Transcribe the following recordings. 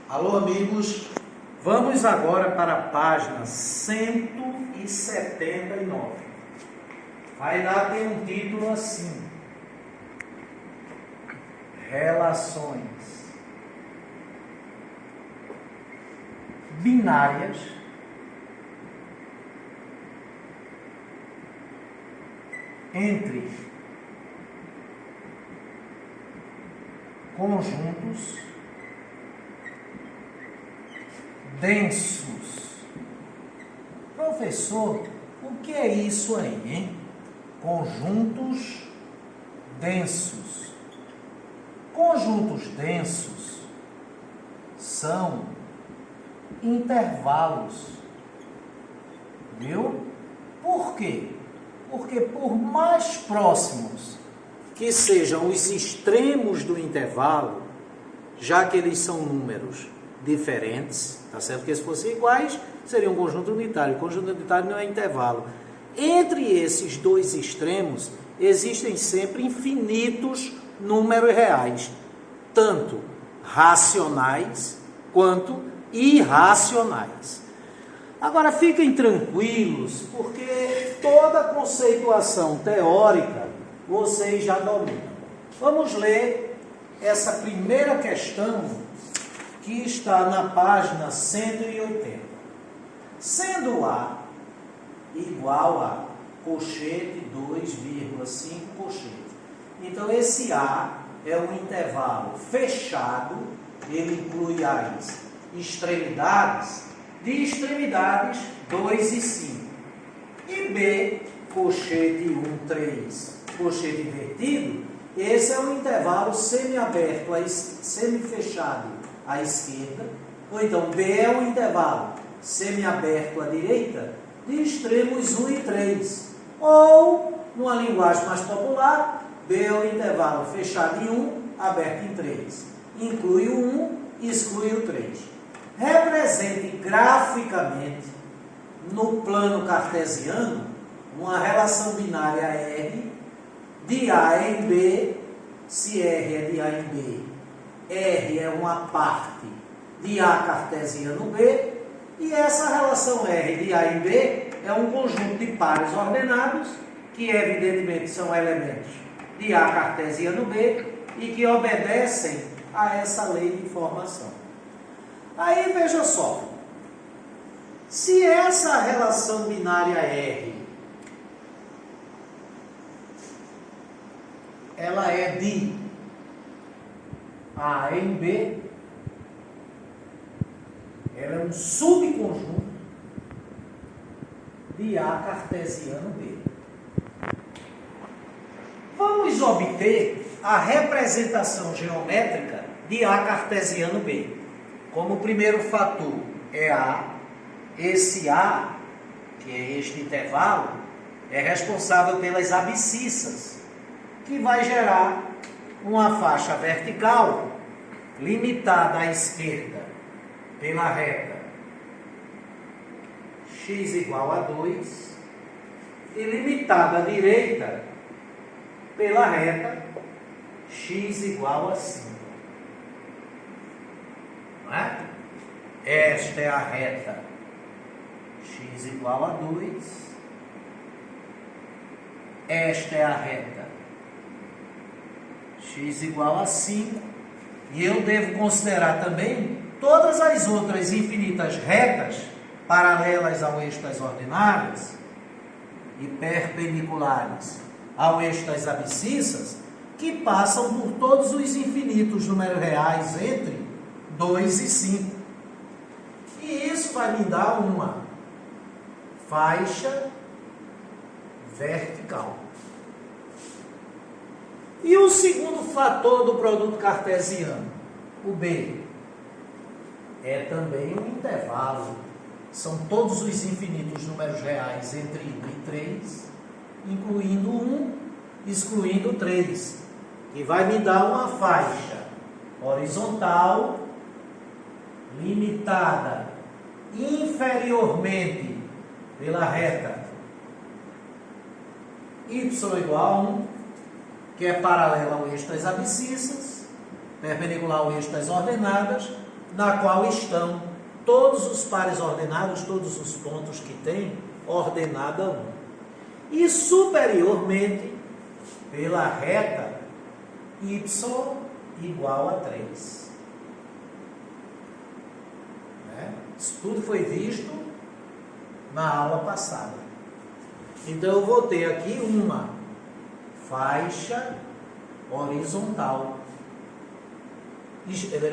Alô, amigos, vamos agora para a página 179. Aí lá tem um título assim: Relações binárias entre conjuntos densos. Professor, o que é isso aí, hein? Conjuntos densos. Conjuntos densos são intervalos. Viu? Por quê? Porque por mais próximos que sejam os extremos do intervalo, já que eles são números diferentes, tá certo? Porque se fossem iguais, seria um conjunto unitário. O conjunto unitário não é intervalo. Entre esses dois extremos, existem sempre infinitos números reais, tanto racionais quanto irracionais. Agora, fiquem tranquilos, porque toda conceituação teórica vocês já dominam. Vamos ler essa primeira questão que está na página 180. Sendo A igual a colchete 2,5 colchete. Então, esse A é um intervalo fechado, ele inclui as extremidades, de extremidades 2 e 5. E B, colchete 1, 3, colchete invertido, esse é um intervalo semiaberto, semifechado à esquerda, ou então B é um intervalo semiaberto à direita, de extremos 1 e 3. Ou, numa linguagem mais popular, B é um intervalo fechado em 1, aberto em 3. Inclui o 1 e exclui o 3. Represente graficamente, no plano cartesiano, uma relação binária R, de A em B, se R é de A em B, R é uma parte de A cartesiano B, e essa relação R de A em B é um conjunto de pares ordenados, que evidentemente são elementos de A cartesiano B, e que obedecem a essa lei de formação. Aí veja só, se essa relação binária R, ela é de A em B, ela é um subconjunto de A cartesiano B. Vamos obter a representação geométrica de A cartesiano B. Como o primeiro fator é A, esse A, que é este intervalo, é responsável pelas abscissas, que vai gerar uma faixa vertical limitada à esquerda pela reta x igual a 2 e limitada à direita pela reta x igual a 5. Não é? Esta é a reta x igual a 2. Esta é a reta x igual a 5. E eu devo considerar também todas as outras infinitas retas paralelas ao eixo das ordenadas e perpendiculares ao eixo das abscissas, que passam por todos os infinitos números reais entre 2 e 5. E isso vai me dar uma faixa vertical. E o segundo fator do produto cartesiano, o B, é também um intervalo. São todos os infinitos números reais entre 1 e 3, incluindo 1, excluindo 3, que vai me dar uma faixa horizontal limitada inferiormente pela reta y igual a 1, que é paralela ao eixo das abscissas, perpendicular ao eixo das ordenadas, na qual estão todos os pares ordenados, todos os pontos que tem ordenada 1. E superiormente, pela reta y igual a 3. Isso tudo foi visto na aula passada. Então eu vou ter aqui uma faixa horizontal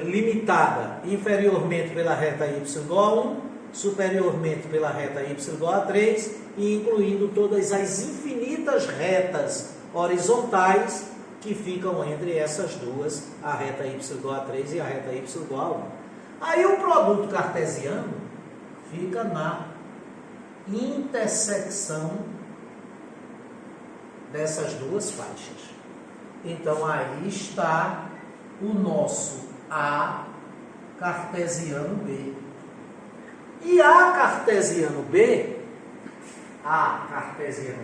limitada inferiormente pela reta y igual a 1, superiormente pela reta y igual a 3 e incluindo todas as infinitas retas horizontais que ficam entre essas duas, a reta y igual a 3 e a reta y igual a 1. Aí o produto cartesiano fica na intersecção dessas duas faixas. Então aí está o nosso A cartesiano B. E A cartesiano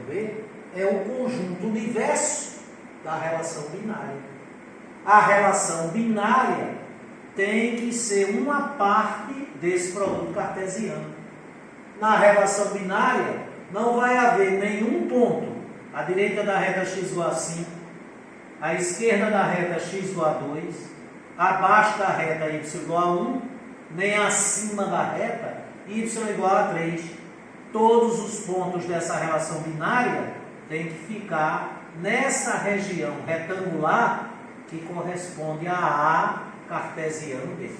B é o conjunto universo da relação binária. A relação binária tem que ser uma parte desse produto cartesiano. Na relação binária não vai haver nenhum ponto à direita da reta x igual a 5, à esquerda da reta x igual a 2, abaixo da reta y igual a 1, nem acima da reta y igual a 3. Todos os pontos dessa relação binária têm que ficar nessa região retangular que corresponde a A cartesiano B.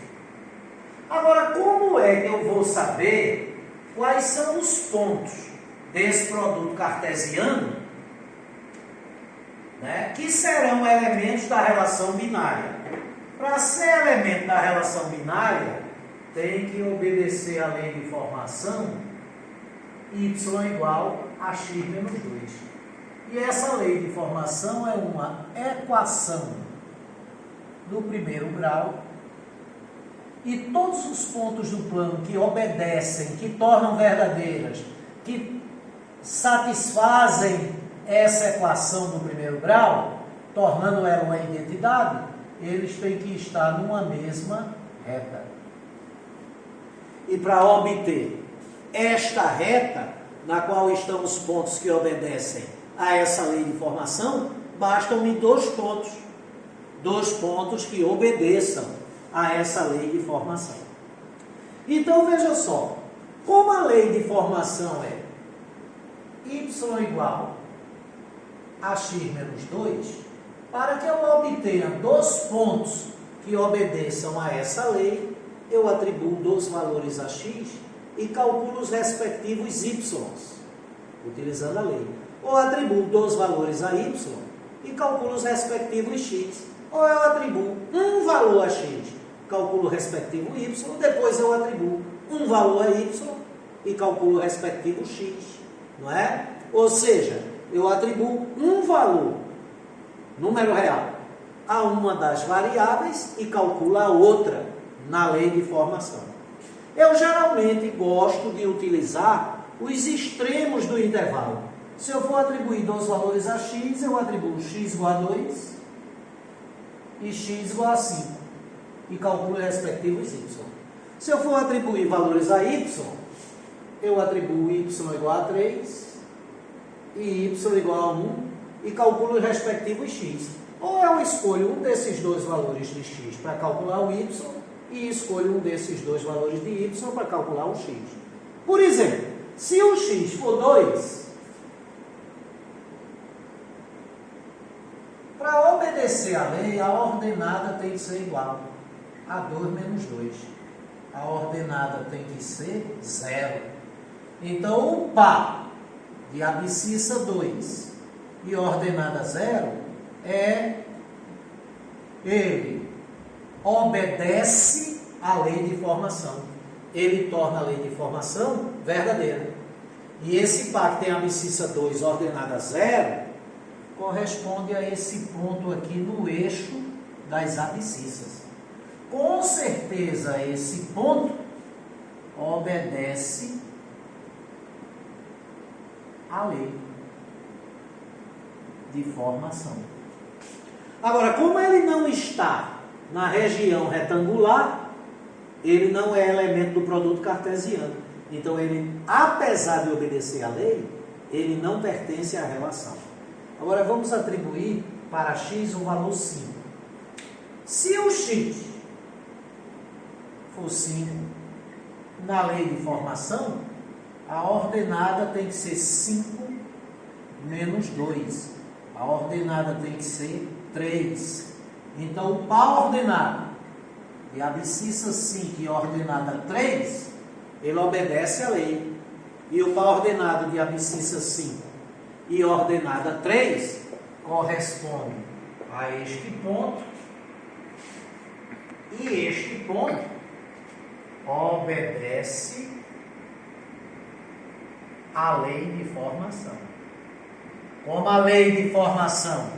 Agora, como é que eu vou saber quais são os pontos desse produto cartesiano, que serão elementos da relação binária? Para ser elemento da relação binária, tem que obedecer à lei de formação y igual a x menos 2. E essa lei de formação é uma equação do primeiro grau, e todos os pontos do plano que obedecem, que tornam verdadeiras, que satisfazem essa equação do primeiro grau, tornando ela uma identidade, eles têm que estar numa mesma reta. E para obter esta reta, na qual estão os pontos que obedecem a essa lei de formação, bastam-me dois pontos que obedeçam a essa lei de formação. Então veja só, como a lei de formação é y igual a x menos 2, para que eu obtenha dois pontos que obedeçam a essa lei, eu atribuo dois valores a x e calculo os respectivos y, utilizando a lei. Ou atribuo dois valores a y e calculo os respectivos x. Ou eu atribuo um valor a x, calculo o respectivo y, depois eu atribuo um valor a y e calculo o respectivo x, não é? Ou seja, eu atribuo um valor, número real, a uma das variáveis e calculo a outra na lei de formação. Eu geralmente gosto de utilizar os extremos do intervalo. Se eu for atribuir dois valores a x, eu atribuo x igual a 2 e x igual a 5 e calculo os respectivos y. Se eu for atribuir valores a y, eu atribuo y igual a 3 e y igual a 1 e calculo os respectivos x. Ou eu escolho um desses dois valores de x para calcular o y e escolho um desses dois valores de y para calcular o x. Por exemplo, se o x for 2, para obedecer à lei, a ordenada tem que ser igual a 2 menos 2. A ordenada tem que ser 0. Então, o par de abscissa 2 e ordenada 0 ele obedece à lei de formação. Ele torna a lei de formação verdadeira. E esse par que tem abscissa 2 ordenada 0 corresponde a esse ponto aqui no eixo das abscissas. Com certeza esse ponto obedece à lei de formação. Agora, como ele não está na região retangular, ele não é elemento do produto cartesiano. Então, ele, apesar de obedecer à lei, ele não pertence à relação. Agora, vamos atribuir para x o valor 5. Se o x for 5, na lei de formação, a ordenada tem que ser 5 menos 2. A ordenada tem que ser 3. Então, o par ordenado de abscissa 5 e ordenada 3, ele obedece à lei. E o par ordenado de abscissa 5 e ordenada 3 corresponde a este ponto. E este ponto obedece à lei de formação. Como a lei de formação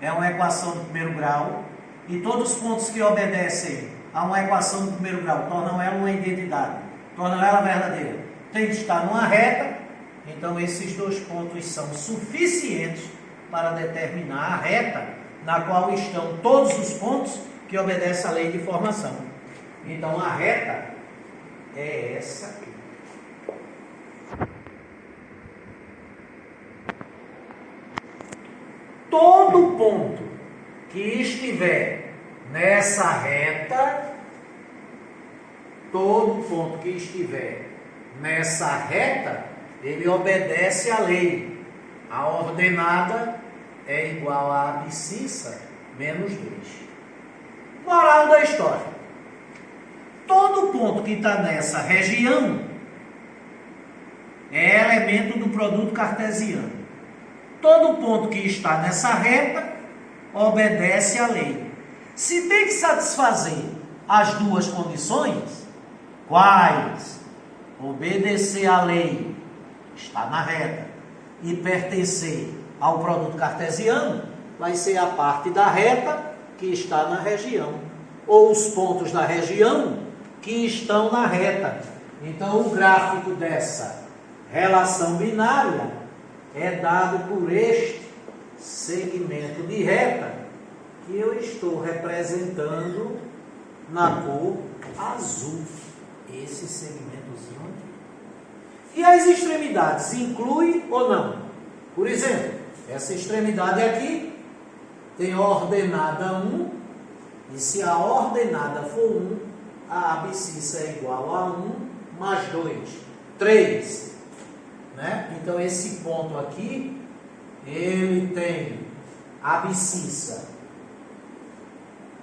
é uma equação do primeiro grau, e todos os pontos que obedecem a uma equação do primeiro grau tornam ela uma identidade, tornam ela verdadeira, tem que estar numa reta, então esses dois pontos são suficientes para determinar a reta na qual estão todos os pontos que obedecem à lei de formação. Então a reta é essa aqui. Todo ponto que estiver nessa reta, todo ponto que estiver nessa reta, ele obedece à lei. A ordenada é igual a abscissa menos 2. Moral da história. Todo ponto que está nessa região é elemento do produto cartesiano. Todo ponto que está nessa reta obedece à lei. Se tem que satisfazer as duas condições, quais? Obedecer à lei, está na reta, e pertencer ao produto cartesiano, vai ser a parte da reta que está na região, ou os pontos da região que estão na reta. Então, o gráfico dessa relação binária é dado por este segmento de reta que eu estou representando na cor azul. Esse segmentozinho aqui. E as extremidades, inclui ou não? Por exemplo, essa extremidade aqui tem ordenada 1, e se a ordenada for 1, a abscissa é igual a 1 mais 2, 3. Né? Então, esse ponto aqui, ele tem abscissa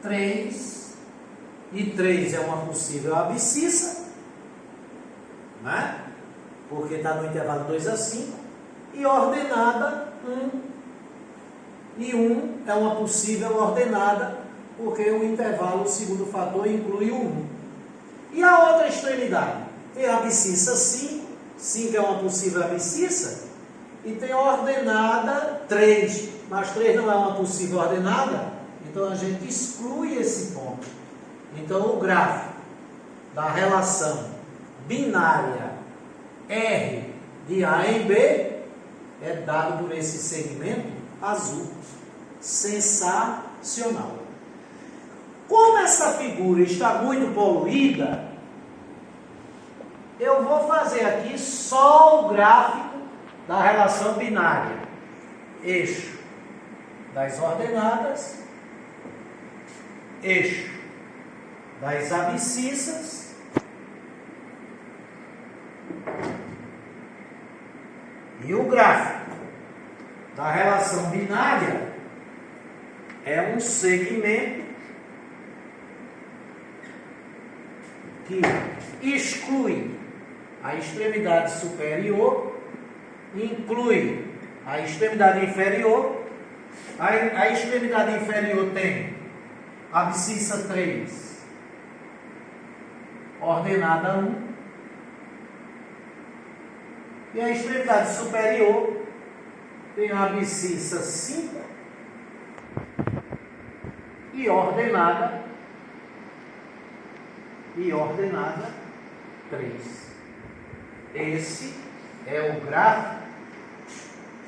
3, e 3 é uma possível abscissa, né? Porque está no intervalo 2 a 5, e ordenada 1, e 1 é uma possível ordenada, porque o intervalo, o segundo fator, inclui o 1. E a outra extremidade? Tem a abscissa 5, 5 é uma possível abscissa, e tem a ordenada 3, mas 3 não é uma possível ordenada, então a gente exclui esse ponto. Então o gráfico da relação binária R de A em B é dado por esse segmento azul. Sensacional! Como essa figura está muito poluída, eu vou fazer aqui só o gráfico da relação binária. Eixo das ordenadas, eixo das abscissas e o gráfico da relação binária é um segmento que exclui a extremidade superior, inclui a extremidade inferior. A extremidade inferior tem abscissa 3, ordenada 1, e a extremidade superior tem a abscissa 5 e ordenada 3. Esse é o gráfico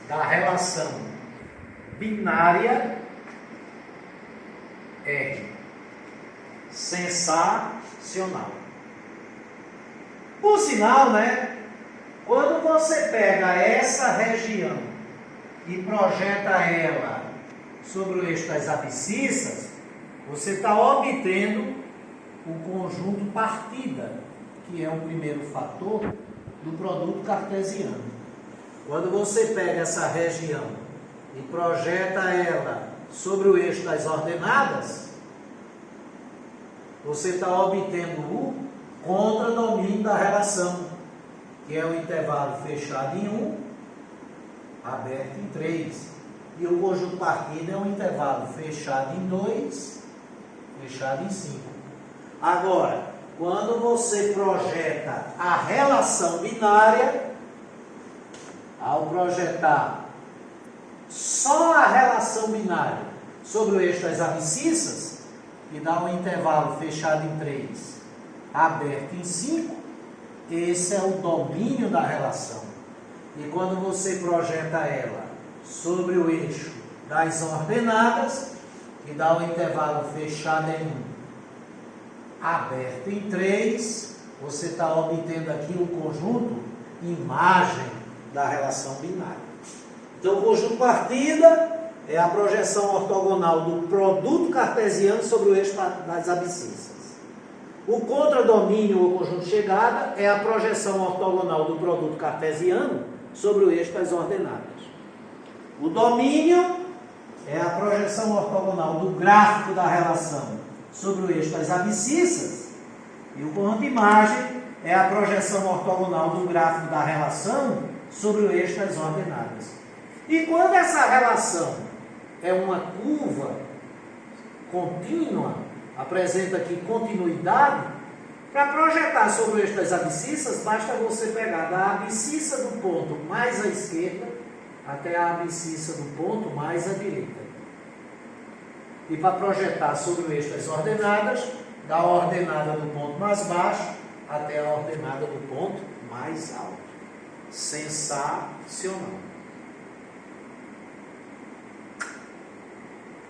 da relação binária R. Sensacional. sensacional. Por sinal, né? Quando você pega essa região e projeta ela sobre o eixo das abscissas, você está obtendo o conjunto partida, que é o primeiro fator do produto cartesiano. Quando você pega essa região e projeta ela sobre o eixo das ordenadas, você está obtendo o contradomínio da relação, que é o intervalo fechado em 1, aberto em 3. E o conjunto partida é um intervalo fechado em 2, fechado em 5. Agora, quando você projeta a relação binária, ao projetar só a relação binária sobre o eixo das abscissas, que dá um intervalo fechado em 3, aberto em 5, esse é o domínio da relação. E quando você projeta ela sobre o eixo das ordenadas, que dá um intervalo fechado em 1, aberto em 3, você está obtendo aqui o conjunto imagem da relação binária. Então, o conjunto partida é a projeção ortogonal do produto cartesiano sobre o eixo das abscissas. O contradomínio ou conjunto chegada é a projeção ortogonal do produto cartesiano sobre o eixo das ordenadas. O domínio é a projeção ortogonal do gráfico da relação sobre o eixo das abscissas. E o conjunto imagem é a projeção ortogonal do gráfico da relação sobre o eixo das ordenadas. E quando essa relação é uma curva contínua, apresenta aqui continuidade, para projetar sobre o eixo das abscissas, basta você pegar da abscissa do ponto mais à esquerda até a abscissa do ponto mais à direita. E para projetar sobre o eixo das ordenadas, da ordenada do ponto mais baixo até a ordenada do ponto mais alto. Sensacional.